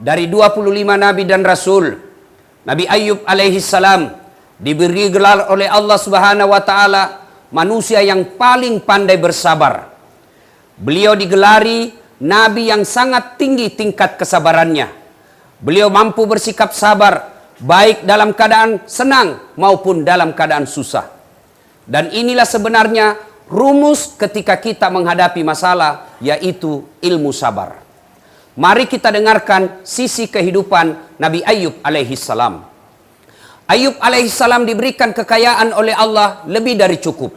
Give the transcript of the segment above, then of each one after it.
Dari 25 Nabi dan Rasul, Nabi Ayub alaihi salam diberi gelar oleh Allah Subhanahu wa Ta'ala manusia yang paling pandai bersabar. Beliau digelari Nabi yang sangat tinggi tingkat kesabarannya. Beliau mampu bersikap sabar baik dalam keadaan senang maupun dalam keadaan susah. Dan inilah sebenarnya rumus ketika kita menghadapi masalah, yaitu ilmu sabar. Mari kita dengarkan sisi kehidupan Nabi Ayub alaihi salam. Ayub alaihi salam diberikan kekayaan oleh Allah lebih dari cukup.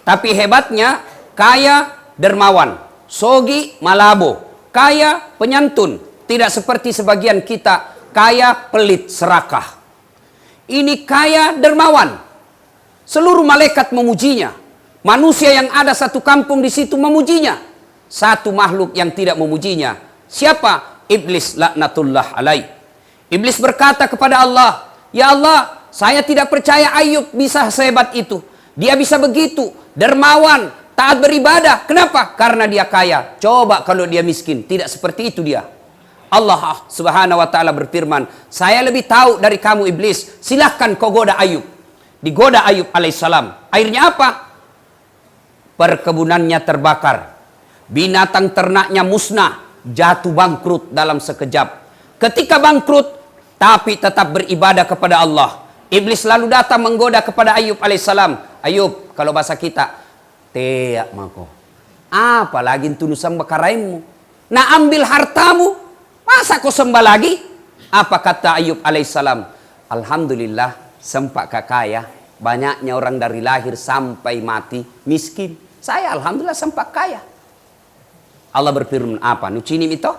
Tapi hebatnya, kaya dermawan, sogi malabo, kaya penyantun, tidak seperti sebagian kita kaya pelit serakah. Ini kaya dermawan. Seluruh malaikat memujinya. Manusia yang ada satu kampung di situ memujinya. Satu makhluk yang tidak memujinya. Siapa? Iblis laknatullah alaih. Iblis berkata kepada Allah, "Ya Allah, saya tidak percaya Ayub bisa sehebat itu. Dia bisa begitu, dermawan, taat beribadah. Kenapa? Karena dia kaya. Coba kalau dia miskin, tidak seperti itu dia." Allah Subhanahu wa Ta'ala berfirman, "Saya lebih tahu dari kamu iblis. Silahkan kau goda Ayub." Digoda Ayub alaihissalam. Akhirnya apa? Perkebunannya terbakar. Binatang ternaknya musnah. Jatuh bangkrut dalam sekejap. Ketika bangkrut, tapi tetap beribadah kepada Allah. Iblis lalu datang menggoda kepada Ayub alaihissalam. Ayub, kalau bahasa kita, teak mako. Apalagi tunusan bakaraimu. Nah ambil hartamu, masa kau sembah lagi? Apa kata Ayub alaihissalam? Alhamdulillah, sempat kaya. Banyaknya orang dari lahir sampai mati miskin. Saya alhamdulillah sempat kaya. Allah berfirman apa? Nucini itu?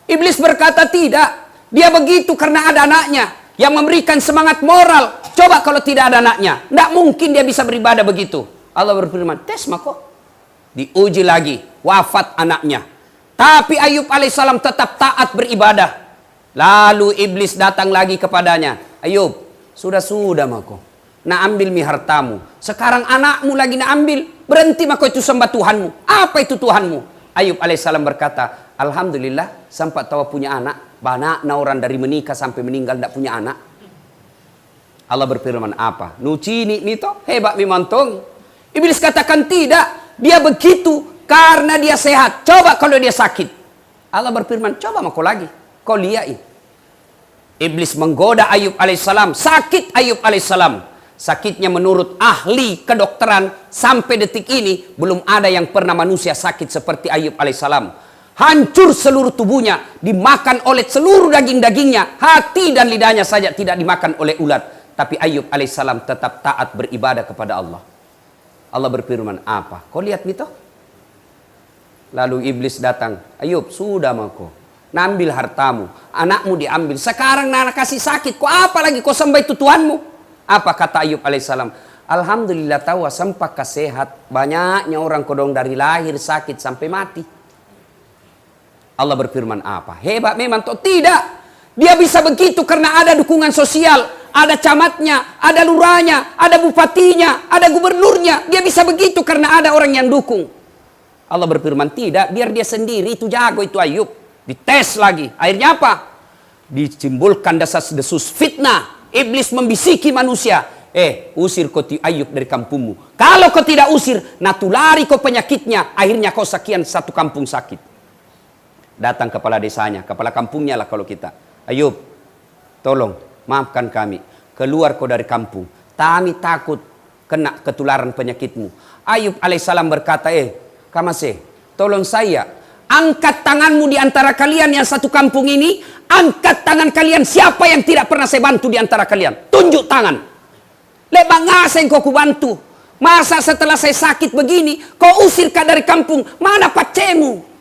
Iblis berkata tidak. Dia begitu karena ada anaknya yang memberikan semangat moral. Coba kalau tidak ada anaknya, tidak mungkin dia bisa beribadah begitu. Allah berfirman, tes mako. Diuji lagi, wafat anaknya. Tapi Ayub alaihissalam tetap taat beribadah. Lalu iblis datang lagi kepadanya. Ayub, sudah mako. Nak ambil mi hartamu. Sekarang anakmu lagi nak ambil. Berhenti mako itu sembah Tuhanmu. Apa itu Tuhanmu? Ayub alaihissalam berkata, alhamdulillah sempat tahu punya anak. Banyak orang dari menikah sampai meninggal tidak punya anak. Allah berfirman apa? Nucini nito hebat mimantong. Iblis katakan tidak. Dia begitu karena dia sehat. Coba kalau dia sakit. Allah berfirman, coba mako lagi. Kau lihat. Iblis menggoda Ayub alaihissalam. Sakit Ayub alaihissalam. Sakitnya menurut ahli kedokteran sampai detik ini belum ada yang pernah manusia sakit seperti Ayub alaihissalam. Hancur seluruh tubuhnya, dimakan oleh seluruh daging-dagingnya, hati dan lidahnya saja tidak dimakan oleh ulat. Tapi Ayub alaihissalam tetap taat beribadah kepada Allah. Allah berfirman apa? Kau lihat itu? Lalu iblis datang. Ayub, sudah mako. Nambil hartamu, anakmu diambil. Sekarang anak kasih sakit. Kau apa lagi? Kau sembah itu Tuhanmu? Apa kata Ayub alaihissalam? Alhamdulillah tahu sempak sehat. Banyaknya orang kodong dari lahir sakit sampai mati. Allah berfirman apa? Hebat memang toh? Tidak. Dia bisa begitu karena ada dukungan sosial. Ada camatnya, ada lurahnya, ada bupatinya, ada gubernurnya. Dia bisa begitu karena ada orang yang dukung. Allah berfirman tidak. Biar dia sendiri itu jago itu Ayub. Dites lagi. Akhirnya apa? Ditimbulkan desas-desus fitnah. Iblis membisiki manusia. Usir kau Ayub dari kampungmu. Kalau kau tidak usir, natulari kau penyakitnya. Akhirnya kau sekian satu kampung sakit. Datang kepala desanya, kepala kampungnya lah kalau kita. Ayub, tolong maafkan kami. Keluar kau dari kampung. Kami takut kena ketularan penyakitmu. Ayub alaihissalam berkata, kamase, tolong saya. Angkat tanganmu di antara kalian yang satu kampung ini. Angkat tangan kalian. Siapa yang tidak pernah saya bantu di antara kalian? Tunjuk tangan. Lebang ngaseng kau kubantu. Masa setelah saya sakit begini, kau usir kau dari kampung. Mana pacemu?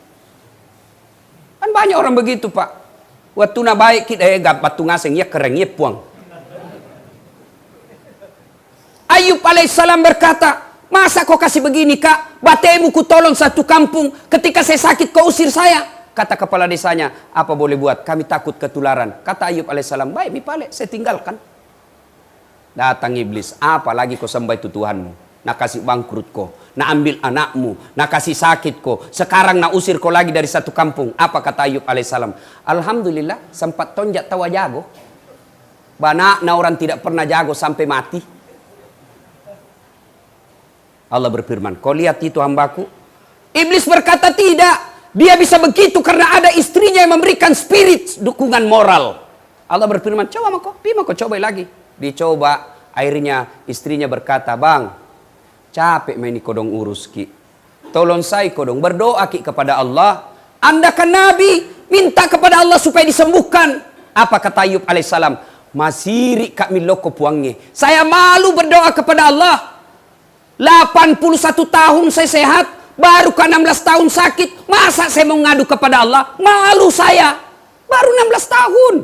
Kan banyak orang begitu pak. Waktu na baik kita gak batu ngaseng. Ya keren, ya puang. Ayub alaihissalam berkata, masa kau kasih begini kak? Batemu ku tolong satu kampung. Ketika saya sakit kau usir saya. Kata kepala desanya, apa boleh buat? Kami takut ketularan. Kata Ayub alaihissalam, baik mipale, saya tinggalkan. Datang iblis, apa lagi kau sembah itu Tuhanmu? nak kasih bangkrut ko, nak ambil anakmu, nak kasih sakit ko, sekarang nak usir ko lagi dari satu kampung. Apa kata Ayub alaihissalam? Alhamdulillah sempat tonjak tawa jago. Banyak orang tidak pernah jago sampai mati. Allah berfirman, kau lihat itu hambaku? Iblis berkata tidak. Dia bisa begitu karena ada istrinya yang memberikan spirit dukungan moral. Allah berfirman, coba mako, coba lagi. Dicoba, akhirnya istrinya berkata, bang, capek main kodong urus ki. Tolong saya kodong berdoa ki kepada Allah. Anda kan Nabi, minta kepada Allah supaya disembuhkan. Apa kata Ayub alaihissalam? Masiri kak miloko puangnya. Saya malu berdoa kepada Allah. 81 tahun saya sehat. Baru ke 16 tahun sakit, masa saya mau ngadu kepada Allah? Malu saya, baru 16 tahun.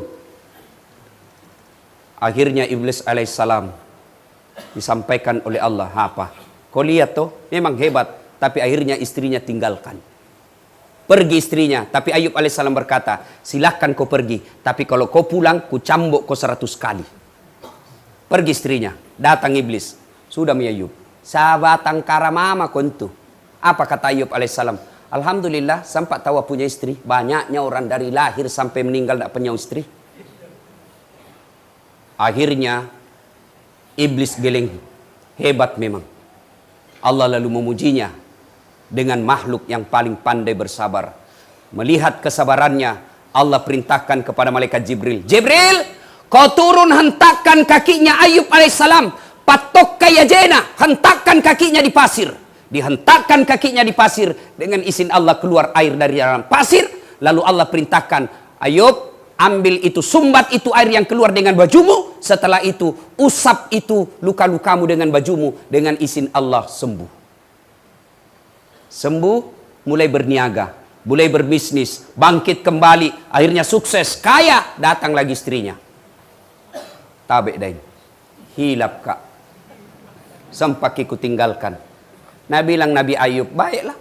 Akhirnya Iblis alaihissalam disampaikan oleh Allah, apa? Kau lihat tuh, memang hebat, tapi akhirnya istrinya tinggalkan. Pergi istrinya, tapi Ayub alaihissalam berkata, silahkan kau pergi, tapi kalau kau pulang, ku cambuk kau 100 kali. Pergi istrinya, datang Iblis, sudah mi Ayub, sabatang karamama kontu. Apa kata Ayub alaihissalam? Alhamdulillah sempat tahu punya istri. Banyaknya orang dari lahir sampai meninggal tidak punya istri. Akhirnya Iblis geleng. Hebat memang. Allah lalu memujinya dengan makhluk yang paling pandai bersabar. Melihat kesabarannya, Allah perintahkan kepada malaikat Jibril. Jibril, kau turun hentakkan kakinya Ayub alaihissalam. Patok kaya jena, hentakkan kakinya di pasir. Dihentakkan kakinya di pasir, dengan izin Allah keluar air dari dalam pasir. Lalu Allah perintahkan, Ayub, ambil itu, sumbat itu air yang keluar dengan bajumu. Setelah itu, usap itu luka-lukamu dengan bajumu. Dengan izin Allah sembuh. Sembuh, mulai berniaga, mulai berbisnis, bangkit kembali. Akhirnya sukses, kaya, datang lagi istrinya. Tabe dain, hilap kak, sempak ikut tinggalkan. Nabi bilang Nabi Ayub, baiklah,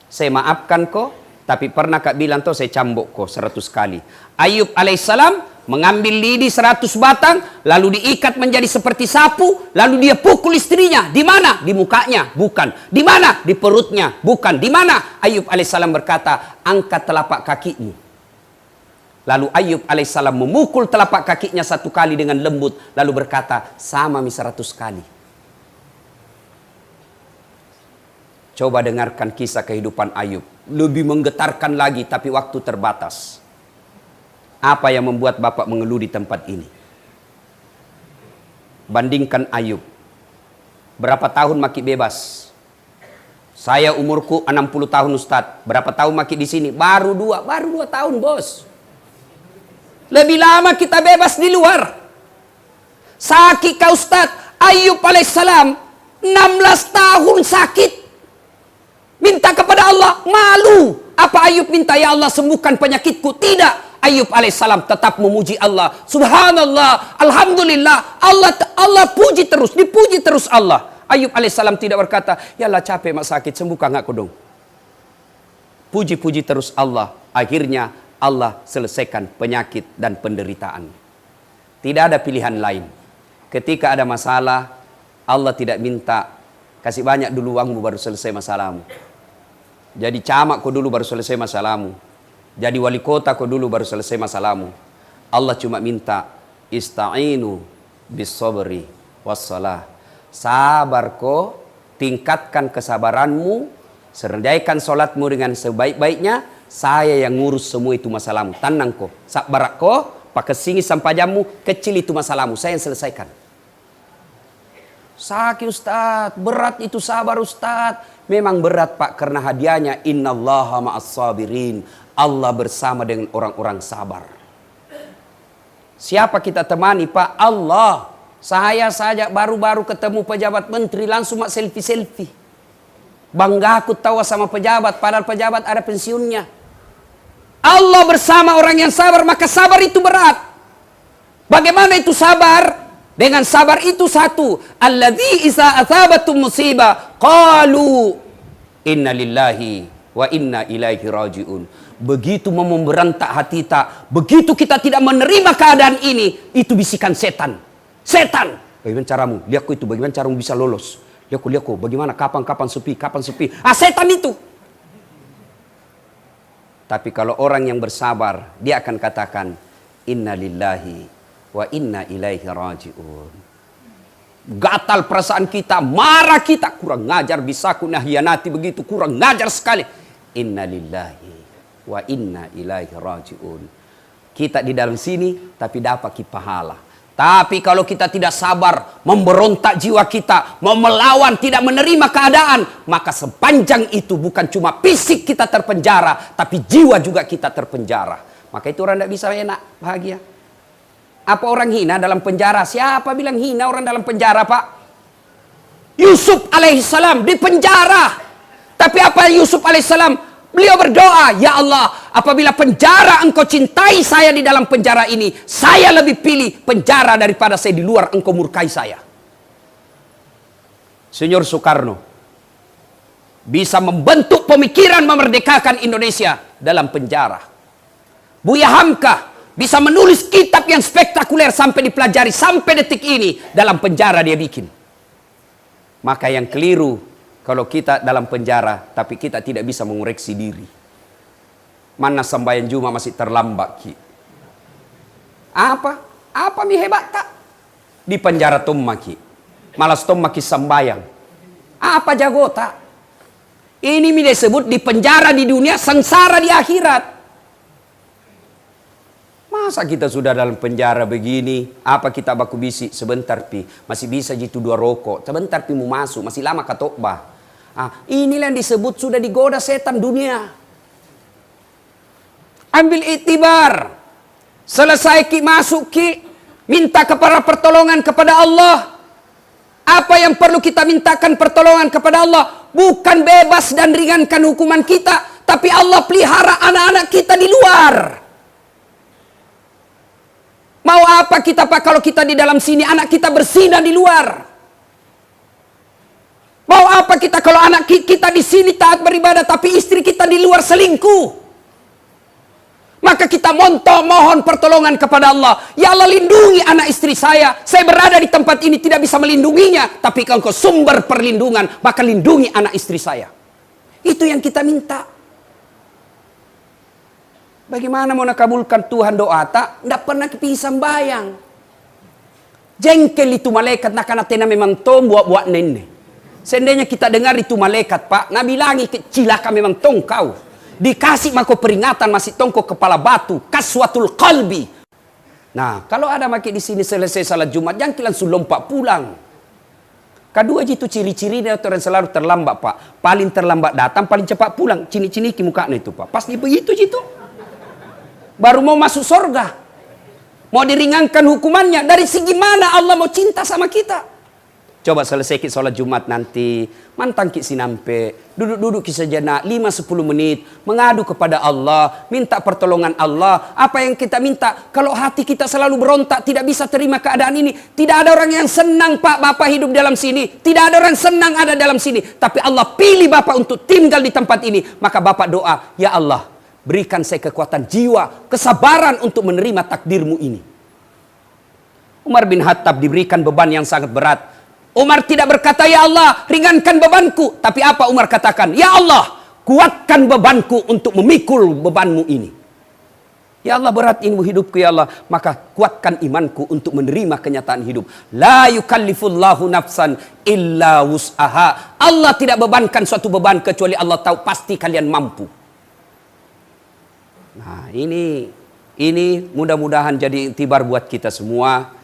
saya maafkan kau, tapi pernah kak bilang tuh saya cambuk kau 100 kali. Ayub alaihissalam mengambil lidi 100 batang, lalu diikat menjadi seperti sapu, lalu dia pukul istrinya. Di mana? Di mukanya, bukan. Di mana? Di perutnya, bukan. Di mana? Ayub alaihissalam berkata, angkat telapak kakimu. Lalu Ayub alaihissalam memukul telapak kakinya 1 kali dengan lembut, lalu berkata, sama mi 100 kali. Coba dengarkan kisah kehidupan Ayub. Lebih menggetarkan lagi, tapi waktu terbatas. Apa yang membuat Bapak mengeluh di tempat ini? Bandingkan Ayub. Berapa tahun maki bebas? Saya umurku 60 tahun Ustadz. Berapa tahun maki di sini? Baru 2 tahun bos. Lebih lama kita bebas di luar. Sakit kau Ustadz. Ayub alaihissalam 16 tahun sakit. Minta kepada Allah, malu. Apa Ayub minta? Ya Allah sembuhkan penyakitku? Tidak. Ayub alaihissalam tetap memuji Allah. Subhanallah, alhamdulillah. Allah puji terus, dipuji terus Allah. Ayub alaihissalam tidak berkata, ya Allah capek mak sakit, sembuhkan aku dong. Puji-puji terus Allah. Akhirnya Allah selesaikan penyakit dan penderitaan. Tidak ada pilihan lain. Ketika ada masalah, Allah tidak minta, kasih banyak dulu uangmu baru selesai masalahmu. Jadi camak kau dulu baru selesai masalahmu. Jadi wali kota kau dulu baru selesai masalahmu. Allah cuma minta, ista'inu bis sabri wassalah. Sabar kau, tingkatkan kesabaranmu, serjaikan solatmu dengan sebaik-baiknya. Saya yang ngurus semua itu masalahmu. Tenang kau, sabar kau, pakai singi sampai jamu, kecil itu masalahmu, saya yang selesaikan. Sakit Ustaz, berat itu sabar Ustaz. Memang berat Pak, karena hadiahnya innallaha ma'as sabirin. Allah bersama dengan orang-orang sabar. Siapa kita temani Pak? Allah. Saya saja baru-baru ketemu pejabat menteri langsung mak selfie-selfie. Bangga aku tawa sama pejabat, padahal pejabat ada pensiunnya. Allah bersama orang yang sabar, maka sabar itu berat. Bagaimana itu sabar? Dengan sabar itu satu, alladzi iza athabatum musibah qalu inna lillahi wa inna ilaihi rajiun. Begitu memberontak hati kita, begitu kita tidak menerima keadaan ini, itu bisikan setan. Setan, bagaimana caramu? Lihatku itu, bagaimana caramu bisa lolos? Lihat kok, bagaimana, kapan sepi, kapan sepi. Setan itu. Tapi kalau orang yang bersabar, dia akan katakan, inna lillahi wa inna ilaihi raji'un. Gatal perasaan kita, marah kita, kurang ngajar, bisa ku nahyanati begitu, kurang ngajar sekali. Inna lillahi wa inna ilaihi raji'un. Kita di dalam sini, tapi dapat pahala. Tapi kalau kita tidak sabar, memberontak jiwa kita, mau melawan, tidak menerima keadaan, maka sepanjang itu bukan cuma fisik kita terpenjara, tapi jiwa juga kita terpenjara. Maka itu orang tidak bisa enak, bahagia. Apa orang hina dalam penjara? Siapa bilang hina orang dalam penjara, Pak? Yusuf alaihissalam di penjara. Tapi apa Yusuf alaihissalam? Beliau berdoa, ya Allah, apabila penjara engkau cintai saya di dalam penjara ini, saya lebih pilih penjara daripada saya di luar engkau murkai saya. Senior Soekarno bisa membentuk pemikiran memerdekakan Indonesia dalam penjara. Buya Hamka bisa menulis kitab yang spektakuler sampai dipelajari sampai detik ini dalam penjara dia bikin. Maka yang keliru kalau kita dalam penjara, tapi kita tidak bisa mengoreksi diri. Mana sembahyang Jumat masih terlambat, Ki. Apa? Apa mi hebat tak? Di penjara tomma, Ki. Malas tomma Ki sembahyang. Apa jago tak? Ini mi disebut di penjara di dunia, sengsara di akhirat. Masa kita sudah dalam penjara begini, apa kita baku bisi sebentar pi, masih bisa jitu 2 rokok, sebentar pi mau masuk, masih lama katokbah. Inilah yang disebut sudah digoda setan dunia. Ambil iktibar. Selesai Ki masuk Ki, minta kepada pertolongan kepada Allah. Apa yang perlu kita mintakan pertolongan kepada Allah? Bukan bebas dan ringankan hukuman kita, tapi Allah pelihara anak-anak kita di luar. Mau apa kita Pak kalau kita di dalam sini, anak kita berzina di luar? Mau apa kita kalau anak kita di sini taat beribadah tapi istri kita di luar selingkuh? Maka kita mohon pertolongan kepada Allah. Ya Allah, lindungi anak istri saya. Saya berada di tempat ini tidak bisa melindunginya, tapi Engkau sumber perlindungan, maka lindungi anak istri saya. Itu yang kita minta. Bagaimana mau nakabulkan Tuhan doa tak? Tidak pernah kepisah sembahyang. Jengkel itu malaikat nakanatena memang tom buat nenek. Seandainya kita dengar itu malaikat, Pak, Nabi bilangi cilaka memang tongkau. Dikasih mako peringatan masih tongkau kepala batu, kaswatul qalbi. Nah, kalau ada maki di sini selesai salat Jumat, jangan langsung lompat pulang. Kedua itu ciri-ciri dia orang selalu terlambat, Pak. Paling terlambat datang, paling cepat pulang. Cini-cini ki mukanya itu, Pak. Pasti begitu gitu. Baru mau masuk surga. Mau diringankan hukumannya. Dari segi mana Allah mau cinta sama kita? Coba selesai kita sholat Jumat nanti, mantang kita sinampe, duduk-duduk kita sejenak, 5-10 menit, mengadu kepada Allah, minta pertolongan Allah. Apa yang kita minta? Kalau hati kita selalu berontak, tidak bisa terima keadaan ini. Tidak ada orang yang senang, Pak, Bapak hidup dalam sini. Tidak ada orang senang ada dalam sini. Tapi Allah pilih Bapak untuk tinggal di tempat ini. Maka Bapak doa, ya Allah, berikan saya kekuatan jiwa, kesabaran untuk menerima takdirmu ini. Umar bin Khattab diberikan beban yang sangat berat. Umar tidak berkata, ya Allah, ringankan bebanku. Tapi apa Umar katakan? Ya Allah, kuatkan bebanku untuk memikul bebanmu ini. Ya Allah, berat ini hidupku ya Allah. Maka kuatkan imanku untuk menerima kenyataan hidup. La yukallifullahu nafsan illa wus'aha. Allah tidak bebankan suatu beban kecuali Allah tahu pasti kalian mampu. Nah, ini mudah-mudahan jadi iktibar buat kita semua.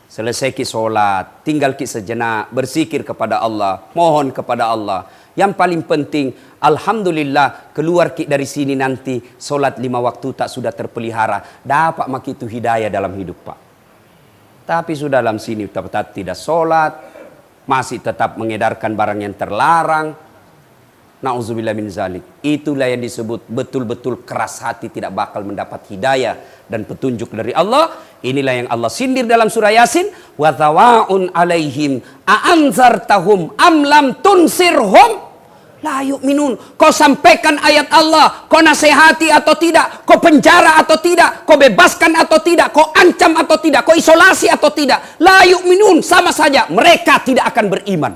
Selesai ki sholat, tinggal ki sejenak, berzikir kepada Allah, mohon kepada Allah. Yang paling penting, alhamdulillah keluar ki dari sini nanti sholat 5 waktu tak sudah terpelihara. Dapat mak itu hidayah dalam hidup, Pak. Tapi sudah dalam sini tetap tidak sholat, masih tetap mengedarkan barang yang terlarang. Na'udzubillah min zalik. Itulah yang disebut betul-betul keras hati, tidak bakal mendapat hidayah dan petunjuk dari Allah. Inilah yang Allah sindir dalam surah Yasin. Wa thawaun alaihim a'anzartahum am lam tunsirhum la yu'minun. Kau sampaikan ayat Allah, kau nasihati atau tidak, kau penjara atau tidak, kau bebaskan atau tidak, kau ancam atau tidak, kau isolasi atau tidak, la yu'minun, sama saja mereka tidak akan beriman.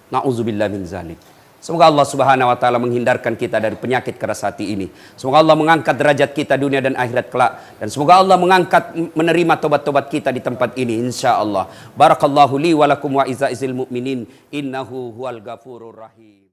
Na'udzubillah min zalik. Semoga Allah Subhanahu wa taala menghindarkan kita dari penyakit keras hati ini. Semoga Allah mengangkat derajat kita dunia dan akhirat kelak, dan semoga Allah mengangkat menerima tobat-tobat kita di tempat ini insyaallah. Barakallahu li wa lakum wa izza'il mu'minin innahu huwal ghafurur rahim.